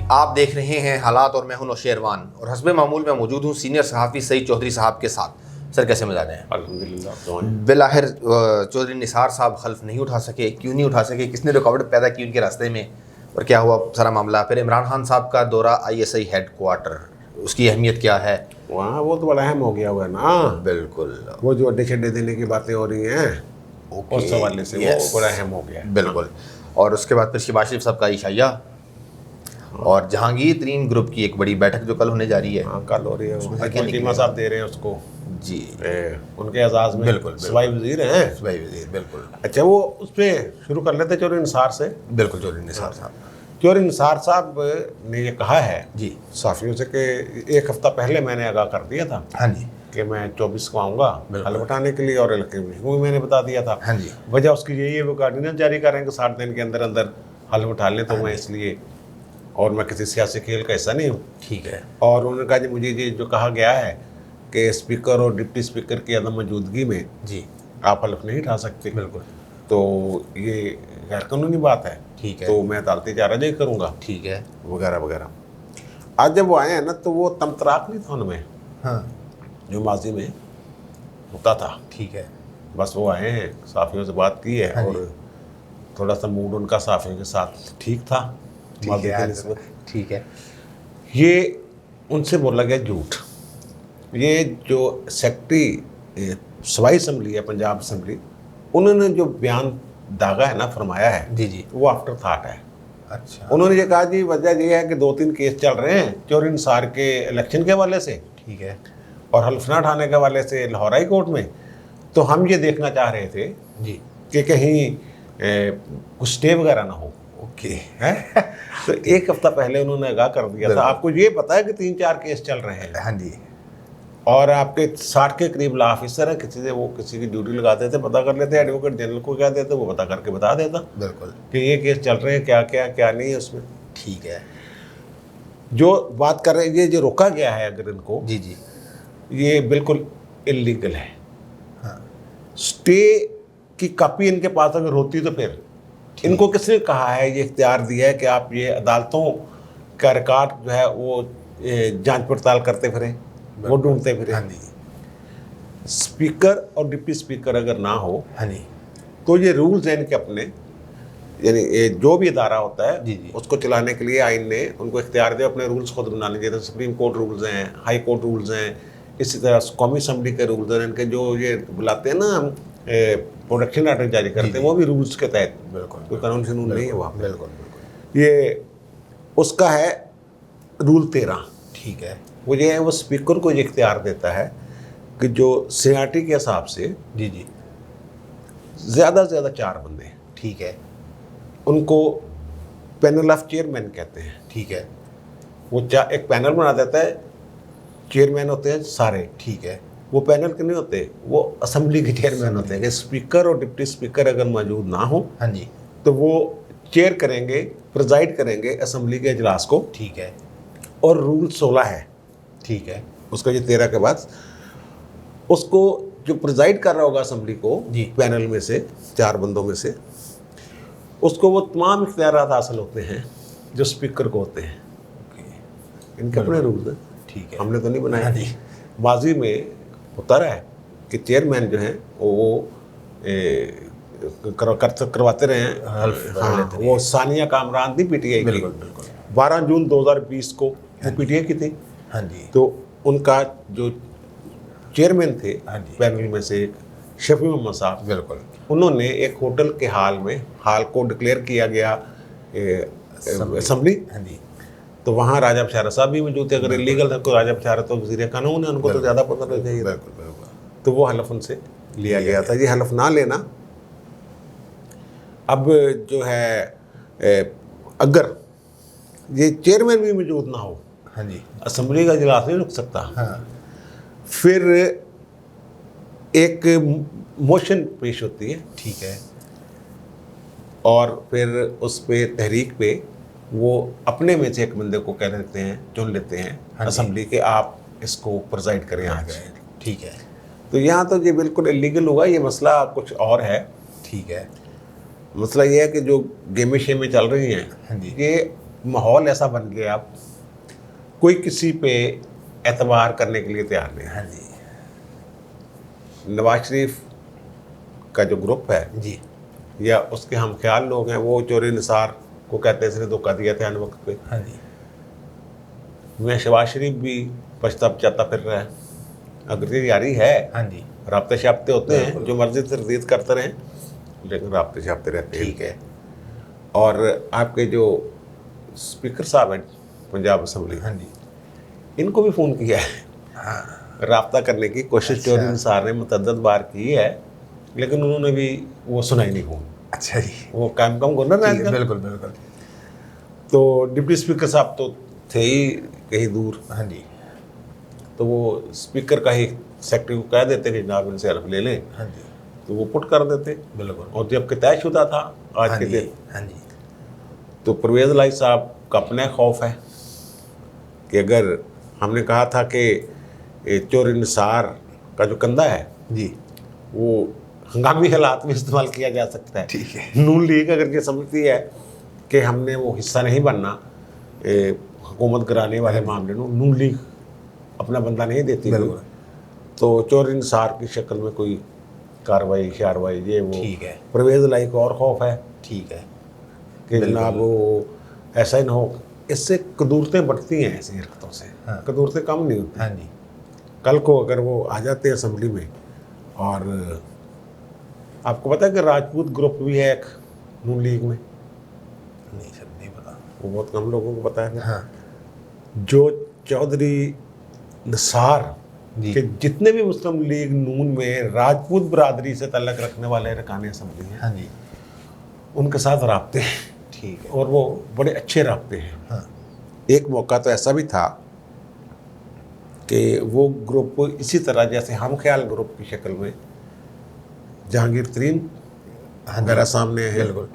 आप देख रहे हैं हालात और मैं हूं नौशेरवान और हस्बे मामूल में मौजूद हूं सीनियर सहाफ़ी सईद चौधरी साहब के साथ। सर कैसे मजा हैं? अल्हम्दुलिल्लाह। बिलाखिर चौधरी निसार साहब खल्फ नहीं उठा सके, क्यों नहीं उठा सके, किसने रुकावट पैदा की उनके रास्ते में और क्या हुआ सारा मामला? फिर इमरान खान साहब का दौरा ISI हेड क्वार्टर, उसकी अहमियत क्या है? वहाँ वो तो बड़ा अहम हो गया हुआ है ना। बिल्कुल, वो जो अड्डे शड्डे देने की बातें हो रही हैं उस हवाले से वो बड़ा अहम हो गया है। बिल्कुल। और उसके बाद फिर शहबाज शरीफ साहब का इशाया और जहांगीर तरीन ग्रुप की एक बड़ी बैठक जो कल होने जा रही है। हाँ, कल हो रही है। उसमें क्या चीमा साहब दे रहे हैं उसको जी, उनके एजाज में। बिल्कुल, सवाई वजीर हैं। सवाई वजीर, बिल्कुल। अच्छा, वो उस पर शुरू कर लेते चौधरी निसार से। बिल्कुल, चौधरी निसार साहब। चौधरी निसार साहब ने ये कहा है जी साफियों से कि एक हफ्ता पहले मैंने आगाह कर दिया था हाँ जी कि मैं 24 को आऊँगा हल उठाने के लिए, और इलेक्शन भी मैंने बता दिया था। हाँ जी। वजह उसकी यही है, वो गार्डिनेंस जारी करेंगे 60 दिन के अंदर अंदर हल उठा लें, तो मैं इसलिए, और मैं किसी सियासी खेल का हिस्सा नहीं हूँ। ठीक है। और उन्होंने कहा जी मुझे ये जो कहा गया है कि स्पीकर और डिप्टी स्पीकर की अदम मौजूदगी में जी आप हल्फ नहीं उठा सकते, बिल्कुल, तो ये गैर कानूनी बात है। ठीक है। तो मैं अदालती चाराजही करूँगा, ठीक है, वगैरह वगैरह। आज जब वो आए हैं ना, तो वो तमतराक नहीं था उनमें हाँ जो माजी में होता था। ठीक है। बस वो आए हैं, साफियों से बात की है, हाँ और थोड़ा सा मूड उनका साफियों के साथ ठीक था माजी के निस्बत। ठीक है। ये उनसे बोला गया झूठ। ये जो सेक्रेटरी सवाई असम्बली है, पंजाब असम्बली, उन्होंने जो बयान दागा है ना, फरमाया है, जी जी, वो आफ्टर थाट है। अच्छा, उन्होंने ये कहा जी वजह ये है कि 2-3 केस चल रहे हैं चौधरी निसार के इलेक्शन के हवाले से ठीक है और हल्फना उठाने के हवाले से लाहौर हाई कोर्ट में। तो हम ये देखना चाह रहे थे जी, कि कहीं कुछ स्टे वगैरह ना हो। ओके, है तो एक हफ्ता पहले उन्होंने आगाह कर दिया था। आपको ये पता है कि 3-4 केस चल रहे हैं, हाँ जी, और आपके 60 के करीब ला ऑफिसर है, किसी से वो किसी की ड्यूटी लगाते थे, पता कर लेते, एडवोकेट जनरल को कह देते, वो पता करके बता देता बिल्कुल, कि ये केस चल रहे हैं, क्या क्या क्या नहीं है उसमें। ठीक है। जो बात कर रहे हैं, ये जो रोका गया है अगर इनको, जी जी, ये बिल्कुल इलीगल है। हाँ, स्टे की कॉपी इनके पास अगर होती तो फिर इनको किसने कहा है, ये इख्तियार दिया है कि आप ये अदालतों का रिकॉर्ड जो है वो जांच पड़ताल करते फिरें, वो ढूंढते फिरें। हाँ जी, स्पीकर और डिप्टी स्पीकर अगर ना हो हाँ जी, तो ये रूल्स हैं इनके अपने, यानी ये जो भी इदारा होता है जी, जी। उसको चलाने के लिए आइन ने उनको इख्तियार दिया अपने रूल्स खुद बना लीजिए। जैसे सुप्रीम कोर्ट रूल्स हैं, हाई कोर्ट रूल्स हैं, इसी तरह कौमी असम्बली के रूल्स हैं, इनके जो ये बुलाते हैं ना प्रोडक्शन आर्डर जारी करते हैं, वो भी रूल्स के तहत, बिल्कुल, कोई कानून कानून नहीं है वहाँ पे। बिल्कुल बिल्कुल, ये उसका है रूल 13। ठीक है। वो ये है, वो स्पीकर को ये इख्तियार देता है कि जो CRT के हिसाब से जी जी, ज़्यादा से ज़्यादा 4 बंदे, ठीक है, उनको पैनल ऑफ चेयरमैन कहते हैं। ठीक है, वो एक पैनल बना देता है, चेयरमैन होते हैं सारे। ठीक है, वो पैनल के नहीं होते, वो असम्बली के चेयरमैन होते हैं कि स्पीकर और डिप्टी स्पीकर अगर मौजूद ना हो हाँ जी, तो वो चेयर करेंगे, प्रिजाइड करेंगे असम्बली के इजलास को। ठीक है, और रूल 16 है ठीक है, उसका, ये 13 के बाद उसको जो प्रिजाइड कर रहा होगा असम्बली को जी। पैनल में से 4 बंदों में से, उसको वो तमाम इख्तियारात हासिल होते हैं जो स्पीकर को होते हैं। इनके अपने रूल्स हैं, ठीक है, हमने तो नहीं बनाया। हाँ जी, माजी में होता रहा है कि चेयरमैन जो हैं वो करवाते रहे हैं। हाँ, वो सानिया कामरान थी PTI की, बिल्कुल बिल्कुल, 12 जून 2020 को वो PTI की थी। हाँ जी, तो उनका जो चेयरमैन थे हाँ जी, पैनल में से एक शफी मोहम्मद साहब, बिल्कुल, उन्होंने एक होटल के हाल को डिक्लेयर किया गया असम्बली। हाँ जी, तो वहाँ राजा बशारत साहब भी मौजूद थे। अगर इलीगल था तो राजा बशारत तो वज़ीर कानून है, उनको तो ज़्यादा पता लग चाहिए। बिल्कुल बिल्कुल, तो वो हलफ उनसे लिया गया था। ये हलफ ना लेना, अब जो है अगर ये चेयरमैन भी मौजूद ना हो, हाँ जी, असम्बली का इजलास नहीं रुक सकता। हाँ, फिर एक मोशन पेश होती है, ठीक है, और फिर उस पे तहरीक पे वो अपने में से एक बंदे को कह देते हैं, चुन लेते हैं हाँ जी। असम्बली के, आप इसको प्रेजाइड करें आज। ठीक है, तो यहाँ तो ये बिल्कुल इलीगल हुआ। ये मसला कुछ और है। ठीक है, मसला ये है कि जो गेमें शेमें चल रही हैं, हाँ जी, ये माहौल ऐसा बन गया, अब कोई किसी पे एतबार करने के लिए तैयार नहीं है। हाँ जी नवाज शरीफ का जो ग्रुप है जी या उसके हम ख्याल लोग हैं, वो चोरी निसार को कहते हैं इसने धोखा दिया था अन वक्त पे। हाँ जी मैं शहबाज शरीफ भी पछता पछाता फिर रहा है। अगर ये यारी है, हाँ जी राब्ते शाब्ते होते हैं, बिल्कुल। जो मर्जी तरदीद करते रहें, लेकिन राब्ते शाब्ते रहते हैं। ठीक है। और आपके जो स्पीकर साहब हैं पंजाब असम्बली, हाँ जी इनको भी फ़ोन किया है, हाँ राब्ता करने की कोशिश अच्छा। चोरी निसार ने मुतअद्दिद बार की है, लेकिन उन्होंने भी वो सुनाई नहीं फ़ोन। अच्छा जी वो काम गवर्नर ठीक है, है। बिल्कुल बिल्कुल। तो डिप्टी स्पीकर साहब तो थे ही कहीं दूर, हाँ जी तो वो स्पीकर का ही सेक्रेटरी को कह देते कि जनाब इनसे हेल्प ले लें, हाँ जी तो वो पुट कर देते। बिल्कुल। और जबकि तयशुदा था आज हाँ के जी दिन, हाँ जी तो परवेज़ इलाही साहब का अपना खौफ है कि अगर हमने कहा था कि ये चोरी निसार का जो कंधा है जी वो हंगामी हालात में इस्तेमाल किया जा सकता है। ठीक है। नून लीग अगर ये समझती है कि हमने वो हिस्सा नहीं बनना हुकूमत कराने वाले मामले में, नून लीग अपना बंदा नहीं देती कोई, बिल्कुल। तो चोरी निसार की शक्ल में कोई कार्रवाई शारवाई ये वो। ठीक है। परवेज़ इलाही को और खौफ है ठीक है कि बिल्कुल। जनाब वो ऐसा ही ना हो, इससे कदूरतें बढ़ती हैं ऐसी हरकतों से। हाँ। कदूरतें कम नहीं होती। हाँ जी कल को अगर वो आ जाते हैं असम्बली में, और आपको पता है कि राजपूत ग्रुप भी है एक नून लीग में, नहीं सर नहीं पता। वो बहुत कम लोगों को पता है। हाँ जो चौधरी निसार जी के जितने भी मुस्लिम लीग नून में राजपूत बरादरी से तल्लक रखने वाले अरकान असम्बली हैं, हाँ जी उनके साथ राब्ते हैं, ठीक है। और वो बड़े अच्छे राब्ते हैं। हाँ एक मौका तो ऐसा भी था कि वो ग्रुप इसी तरह जैसे हम ख्याल ग्रुप की शक्ल में जहांगीर तरीन हाँ जी वगैरह सामने है, बिल्कुल।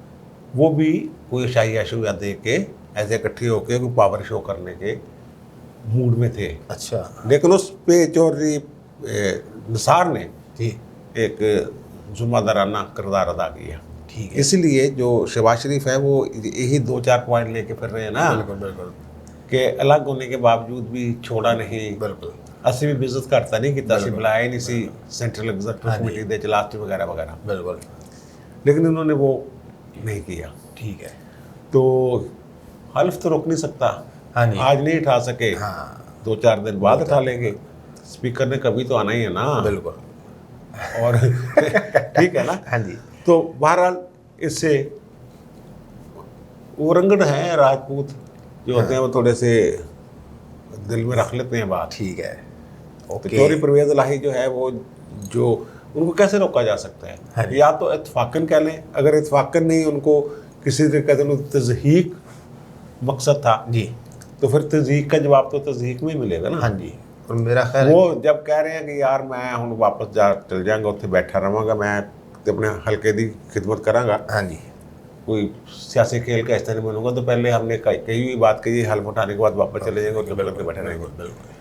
वो भी कोई शाही शुया दे के ऐसे इकट्ठे होके कोई पावर शो करने के मूड में थे। अच्छा लेकिन उस पे चौधरी निसार ने जी एक जुम्मेदाराना किरदार अदा किया। ठीक है। इसलिए जो शहबाज शरीफ है वो यही 2-4 पॉइंट लेके फिर रहे हैं ना, बिल्कुल बिल्कुल कि अलग होने के बावजूद भी छोड़ा नहीं, बिल्कुल ਅਸੀਂ भी बिजत करता नहीं कि ਅਸੀਂ बिल्कुल। बुलाया ही नहीं सी सेंट्रल एग्जीक्यूटिव हाँ जी। कमेटी दे इजलास वगैरह वगैरह, बिल्कुल लेकिन इन्होंने वो नहीं किया। ठीक है। तो हल्फ तो रोक नहीं सकता, हाँ जी आज नहीं उठा सके, हाँ 2-4 दिन बाद उठा लेंगे। स्पीकर ने कभी तो आना ही है ना। बिल्कुल। और ठीक है ना। हाँ जी तो बहरहाल इससे वो रंगड़ हैं राजपूत जो होते हैं, वो थोड़े से दिल में रख लेते हैं बात। ठीक है। तो ओके चौधरी परवेज़ इलाही जो है वो, जो उनको कैसे रोका जा सकता हाँ है? जी। या तो इत्फाकन कह लें, अगर इत्फाकन नहीं उनको किसी तरीके से तज़हीक मकसद था, जी तो फिर तज़हीक का जवाब तो तज़हीक में ही मिलेगा ना। हाँ जी। और मेरा ख्याल वो जब कह रहे हैं कि यार मैं हुण वापस चल जाऊंगा, उत्थे बैठा रहांगा, मैं ते अपने हल्के की खिदमत करांगा, हाँ जी कोई सियासी खेल का हिस्सा नहीं बनूंगा, तो पहले हमने कही हुई बात कही, हल्फ उठाने के बाद वापस चले जाएंगे और चुप करके बैठे रहेंगे। बिल्कुल बिल्कुल।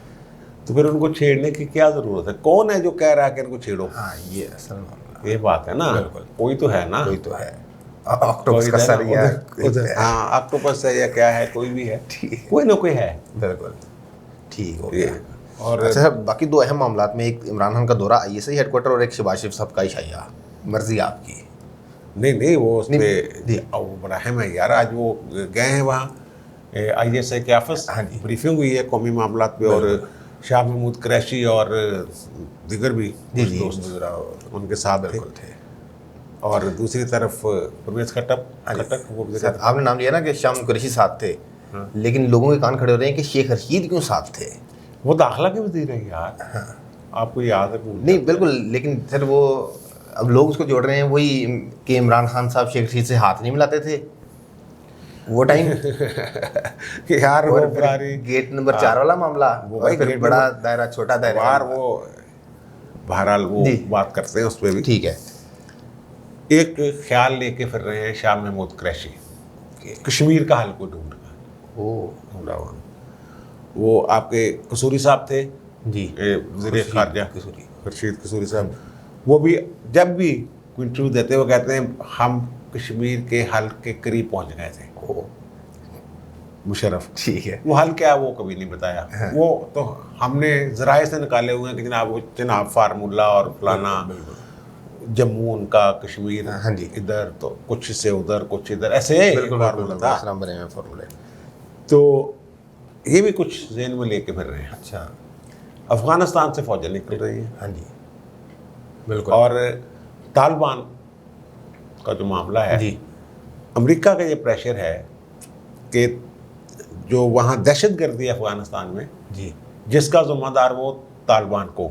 तो फिर उनको छेड़ने की क्या ज़रूरत है? कौन है जो कह रहा है कि इनको छेड़ो? हाँ ये असल मामला ये बात है ना। बिल्कुल। कोई तो है ना, कोई तो है ऑक्टोपस कोई का है सर ना, या उधर हाँ ऑक्टोपस है या क्या है, कोई भी है, ठीक कोई ना कोई है। बिल्कुल ठीक हो ये गया। और अच्छा साहब, बाकी दो अहम मामलात में एक इमरान खान का दौरा ISI हेडक्वार्टर और एक शहबाज शरीफ साहब का इशाया, मर्जी आपकी। नहीं वो उस नहीं, पर जी। वो बड़ा अहम है यार। आज वो गए हैं वहाँ ISI के ऑफिस, हाँ जी। ब्रीफिंग हुई है कौमी मामलात पे, और शाह महमूद कुरैशी और दिगर भी जी कुछ जी दोस्त गुजरा उनके साथ थे। बिल्कुल थे। और दूसरी तरफ परवेज़ खट्टक वो भी सर आपने नाम लिया ना कि शाम कुरैशी साथ थे, लेकिन लोगों के कान खड़े हो रहे हैं कि शेख रशीद क्यों साथ थे? वो दाखिला के वज़ीर है यार, आपको याद है? नहीं बिल्कुल, लेकिन सर वो अब लोग उसको जोड़ रहे हैं वही कि इमरान खान साहब शेख रशीद से हाथ नहीं मिलाते थे वो टाइम कि यार वो और फिर बुरारी गेट नंबर 4 वाला मामला, वो और भाई फिर गेट बड़ा नंबर- दायरा छोटा दायरा बार वो बहरहाल वो जी। बात करते हैं उस पर भी। ठीक है। एक ख्याल लेके फिर रहे हैं शाह महमूद कुरैशी, कश्मीर का हल को ढूंढ ढूंढा हुआ। वो आपके कसूरी साहब थे जी वज़ीर ख़ारजा कसूरी। खर्शीद कसूरी साहब, वो भी जब भी कोई इंटरव्यू देते वो कहते हैं हम कश्मीर के हल के करीब पहुंच गए थे। मुशर्रफ। ठीक है। वो हल क्या है वो कभी नहीं बताया। हाँ। वो तो हमने जराए से निकाले हुए हैं कि जनाब वो जनाब फार्मूला और फलाना, जम्मू उनका, कश्मीर हाँ जी, इधर, तो कुछ से उधर कुछ इधर, ऐसे फार्मूला था। इस नंबर में फार्मूले। तो ये भी कुछ ज़हन में लेके फिर रहे हैं। अच्छा। अफगानिस्तान से फौजें निकल रही हैं। हाँ जी, बिल्कुल। और तालिबान का जो मामला है जी, अमेरिका का ये प्रेशर है कि जो वहाँ दहशत गर्दी है अफगानिस्तान में, जी, जिसका जिम्मेदार वो तालिबान को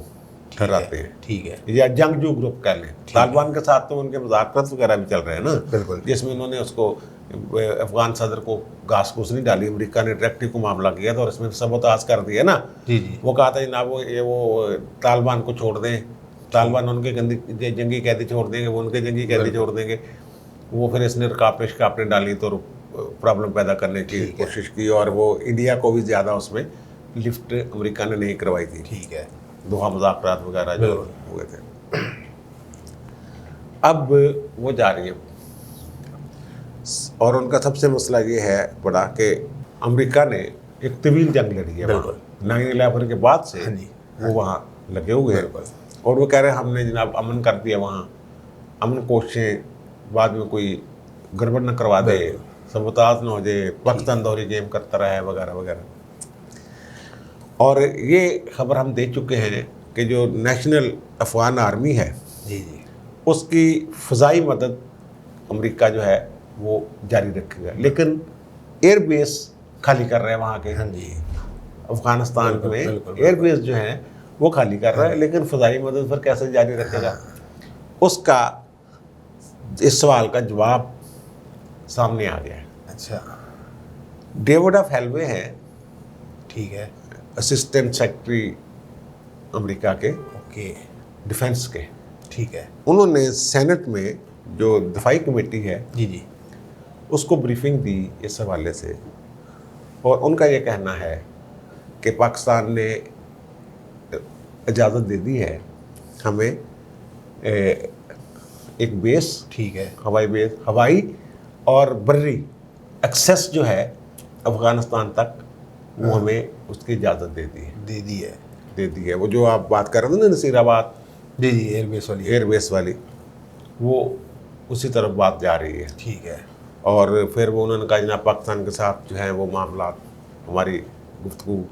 ठहराते हैं, ठीक है। या जंगजू ग्रुप कह लें। तालिबान के साथ तो उनके मुज़ाकरात वगैरह भी चल रहे हैं ना, बिल्कुल। जिसमें उन्होंने उसको अफगान सदर को घास फूस नहीं डाली, अमेरिका ने डायरेक्टली को मामला किया था और इसमें सबोताज कर दिया ना। जी जी, वो कहा था जनाब वो तालिबान को छोड़ दें, तालिबान उनके जंगी कैदी छोड़ देंगे, वो उनके जंगी कैदी छोड़ देंगे। वो फिर इसने रुकावटें शिकावटें डाली तो प्रॉब्लम पैदा करने की कोशिश की, और वो इंडिया को भी ज़्यादा उसमें लिफ्ट अमेरिका ने नहीं करवाई थी। ठीक है। दोहा मुज़ाकरात वगैरह जो हुए थे। अब वो जा रही है और उनका सबसे मसला ये है बड़ा कि अमेरिका ने एक तवील जंग लड़ी है, 9/11 के बाद से हाँ जी, वो वहाँ लगे हुए हैं। और वो कह रहे हैं हमने जनाब अमन कर दिया, वहाँ अमन कोशिशें बाद में कोई गड़बड़ न करवा दे, सबोताज न हो जाए, पाकिस्तान दोहरी गेम करता रहा है वगैरह वगैरह। और ये खबर हम दे चुके हैं कि जो नेशनल अफगान आर्मी है जी जी, उसकी फ़ज़ाई मदद अमेरिका जो है वो जारी रखेगा, लेकिन एयरबेस खाली कर रहे हैं वहाँ के। हाँ जी, अफगानिस्तान में एयरबेस जो है वो खाली कर रहा है, लेकिन फ़ज़ाई मदद पर कैसे जारी रखेगा, उसका इस सवाल का जवाब सामने आ गया है। अच्छा, डेविड ऑफ हेलवे हैं, ठीक है। असिस्टेंट सेक्रेटरी अमेरिका के ओके, डिफेंस के। ठीक है। उन्होंने सेनेट में जो दफाई कमेटी है जी जी, उसको ब्रीफिंग दी इस हवाले से, और उनका ये कहना है कि पाकिस्तान ने इजाज़त दे दी है हमें एक बेस, ठीक है। हवाई बेस, हवाई और बर्री एक्सेस जो है अफ़गानिस्तान तक, वो हमें उसकी इजाज़त दे दी है। दे दी है। वो जो आप बात कर रहे थे ना नसीराबाद, जी जी, एयरबेस वाली, वो उसी तरफ बात जा रही है। ठीक है। और फिर वो उन्होंने कहा जनाब पाकिस्तान के साथ जो है वो मामला, हमारी गुफ्तगू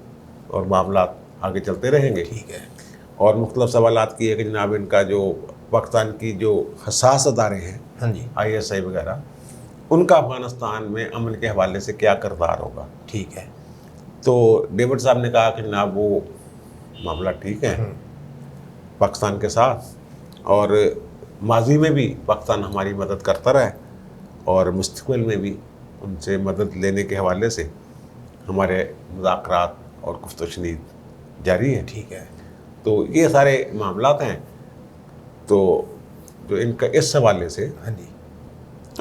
और मामला आगे चलते रहेंगे। ठीक है। और मुख्तलिफ सवालात किए कि जनाब इनका जो पाकिस्तान की जो हसास अदारे हैं, हाँ जी, ISI वगैरह, उनका अफगानिस्तान में अमन के हवाले से क्या किरदार होगा। ठीक है। तो डेविड साहब ने कहा कि जनाब वो मामला ठीक है पाकिस्तान के साथ, और माजी में भी पाकिस्तान हमारी मदद करता रहा है, और मुस्तक़बिल में भी उनसे मदद लेने के हवाले से हमारे मुज़ाकरात और गुफ्त-ओ-शनीद जारी है। ठीक है। तो ये सारे मामलात हैं। तो जो इनका इस हवाले से हाँ जी,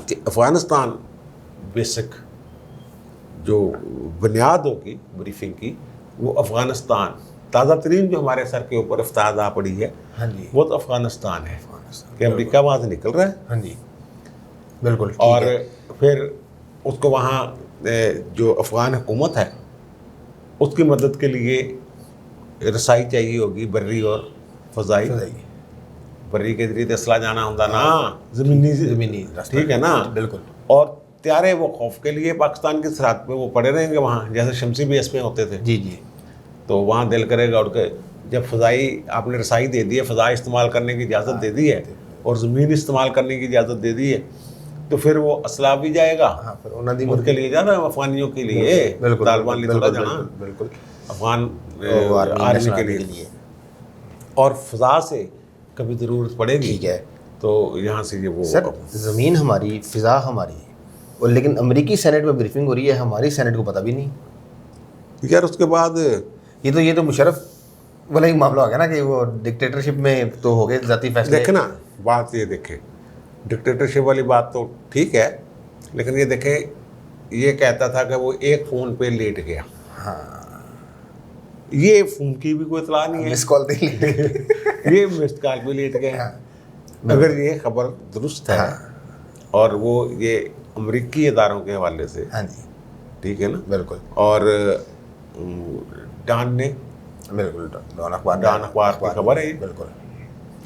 कि अफ़गानिस्तान बेसिक जो बुनियाद होगी ब्रीफिंग की, वो अफ़गानिस्तान, ताज़ा तरीन जो हमारे सर के ऊपर इफ्ताद आ पड़ी है, हाँ जी, वो तो अफ़गानिस्तान है कि अमेरिका वहाँ से निकल रहा है। हाँ जी, बिल्कुल। ठीक और है। फिर उसको वहाँ जो अफ़गान हुकूमत है उसकी मदद के लिए रसाई चाहिए होगी, बर्री और फ़ज़ाई। बर्री के जरिए तो असला जाना होता ना, ज़मीनी रास्ता, ठीक है ना, बिल्कुल। और त्यारे वो खौफ के लिए पाकिस्तान की सरहद पे वो पड़े रहेंगे वहाँ, जैसे शमसी बेस पे होते थे। जी जी, तो वहाँ दिल करेगा उड़ के, जब फ़ज़ाई आपने रसाई दे दी है, फ़ज़ा इस्तेमाल करने की इजाज़त दे दी है और ज़मीन इस्तेमाल करने की इजाज़त दे दी है, तो फिर वो असला भी जाएगा। हाँ, फिर उन्होंने उनके लिए जाना है, अफगानियों के लिए, तालिबान लिए थोड़ा जाना, बिल्कुल, अफगान आर्मी के लिए। और फ़ज़ा से कभी ज़रूरत पड़ेगी, ठीक है। तो यहाँ से ये वो सर, ज़मीन हमारी, फ़िज़ा हमारी, और लेकिन अमेरिकी सेनेट में ब्रीफिंग हो रही है, हमारी सेनेट को पता भी नहीं यार। उसके बाद ये तो मुशर्रफ वाला ही मामला हो गया ना कि वो डिक्टेटरशिप में तो हो गए ज़ाती फैसले। देखे ना, बात ये देखे, डिक्टेटरशिप वाली बात तो ठीक है, लेकिन ये देखे, ये कहता था कि वो एक फ़ोन पे लेट गया। हाँ, ये फ़ोन की भी कोई इतला नहीं है, मिस कॉल थी। ये मिस्ड कॉल पे लेट गए। अगर ये खबर दुरुस्त है और वो ये अमरीकी इदारों के हवाले से हाँ जी, ठीक है ना। बिल्कुल और डान ने, बिल्कुल, डॉन अखबार की खबर है ये बिल्कुल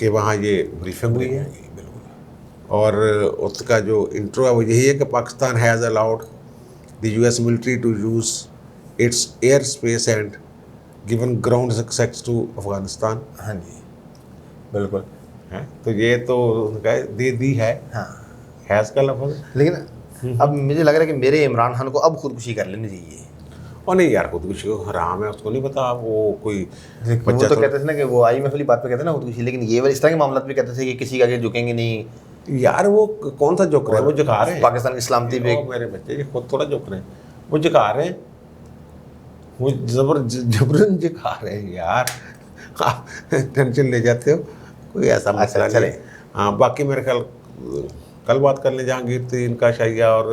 कि वहाँ ये ब्रीफिंग हुई है। बिल्कुल। और उसका जो इंट्रो है वो यही है कि Pakistan has allowed the US military to use its air space and given ground success to Afghanistan. हाँ जी बिल्कुल। है तो ये तो उनका दे दी है, हाँ हैज़ का लफ्ज़। लेकिन अब मुझे लग रहा है कि मेरे इमरान खान को अब खुदकुशी कर लेनी चाहिए। और नहीं यार, खुदकुशी हराम है, उसको नहीं पता वो कोई वो बच्चा तो थोड़ा- कहते थे ना कि वो IMF वाली बात पे कहते थे ना खुदकुशी, लेकिन ये वाले इस तरह के मामला पे कहते थे कि किसी का आगे झुकेंगे नहीं। यार वो कौन सा झुक रहा है, वो झुका रहे हैं पाकिस्तान की सलामती पे। ओ मेरे बच्चे, ये खुद थोड़ा झुक रहे हैं, वो झुका रहे हैं, वो जबरन झुका रहे हैं यार। आप टेंशन ले जाते हो, कोई ऐसा मसला नहीं चले। है। हाँ बाकी मेरे ख्याल कल बात कर लें जहांगीर तरीन का शाहिया और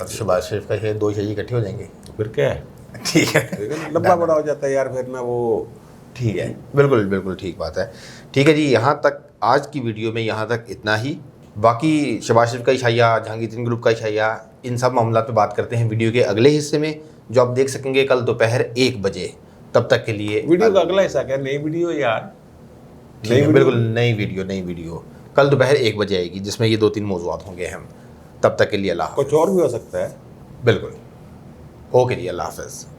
शहबाज शरीफ का ये दो शही इकट्ठे हो जाएंगे। फिर क्या है, ठीक है ठीक है ना, लंबा बड़ा हो जाता है यार फिर ना वो। ठीक है बिल्कुल बिल्कुल ठीक बात है। ठीक है जी, यहाँ तक आज की वीडियो में यहाँ तक इतना ही। बाकी शहबाज शरीफ का इशाया, जहांगीर तरीन ग्रुप का इशाया, इन सब मामलों पे बात करते हैं वीडियो के अगले हिस्से में, जो आप देख सकेंगे कल दोपहर 1 बजे। तब तक के लिए वीडियो का अगला हिस्सा क्या, नई वीडियो यार, ठीक है, बिल्कुल नई वीडियो कल दोपहर 1 बजे आएगी, जिसमें ये 2-3 मौज़ूआत होंगे हम। तब तक के लिए अल्लाह हाफ़िज़। कुछ और भी हो सकता है। बिल्कुल, ओके जी, अल्लाह हाफ़िज़।